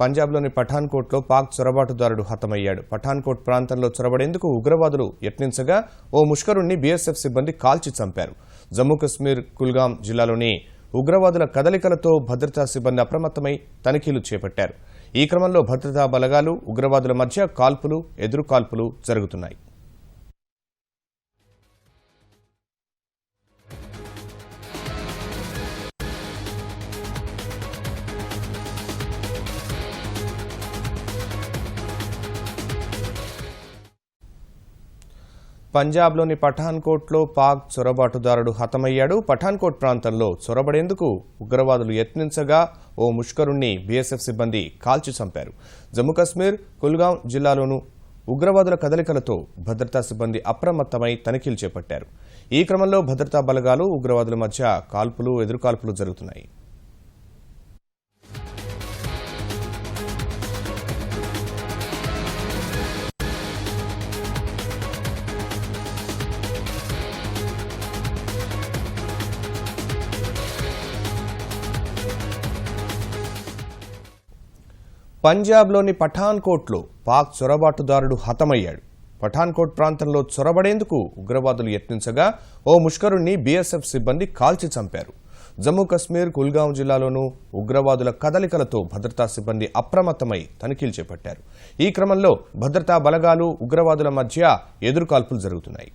పంజాబ్లోని పఠాన్కోట్లో పాక్ చొరబాటుదారుడు హతమయ్యాడు. పఠాన్కోట్ ప్రాంతంలో చొరబడేందుకు ఉగ్రవాదులు యత్నించగా ఓ ముష్కరుణ్ణి బీఎస్ఎఫ్ సిబ్బంది కాల్చి చంపారు. జమ్మూ కశ్మీర్ కుల్గాం జిల్లాలోని ఉగ్రవాదుల కదలికలతో భద్రతా సిబ్బంది అప్రమత్తమై తనిఖీలు చేపట్టారు. ఈ క్రమంలో భద్రతా బలగాలు ఉగ్రవాదుల మధ్య కాల్పులు ఎదురుకాల్పులు జరుగుతున్నాయి. పంజాబ్లోని పఠాన్కోట్లో పాక్ చొరబాటుదారుడు హతమయ్యాడు. పఠాన్కోట్ ప్రాంతంలో చొరబడేందుకు ఉగ్రవాదులు యత్నించగా ఓ ముష్కరుణ్ణి బీఎస్ఎఫ్ సిబ్బంది కాల్చి చంపారు. జమ్మూ కశ్మీర్ కుల్గాం జిల్లాలోనూ ఉగ్రవాదుల కదలికలతో భద్రతా సిబ్బంది అప్రమత్తమై తనిఖీలు చేపట్టారు. ఈ క్రమంలో భద్రతా బలగాలు ఉగ్రవాదుల మధ్య కాల్పులు ఎదురుకాల్పులు జరుగుతున్నాయి. పంజాబ్లోని పఠాన్కోట్లో పాక్ చొరబాటుదారుడు హతమయ్యాడు. పఠాన్కోట్ ప్రాంతంలో చొరబడేందుకు ఉగ్రవాదులు యత్నించగా ఓ ముష్కరుణ్ణి బీఎస్ఎఫ్ సిబ్బంది కాల్చి చంపారు. జమ్మూ కశ్మీర్ కుల్గాం జిల్లాలోనూ ఉగ్రవాదుల కదలికలతో భద్రతా సిబ్బంది అప్రమత్తమై తనిఖీలు చేపట్టారు. ఈ క్రమంలో భద్రతా బలగాలు ఉగ్రవాదుల మధ్య ఎదురుకాల్పులు జరుగుతున్నాయి.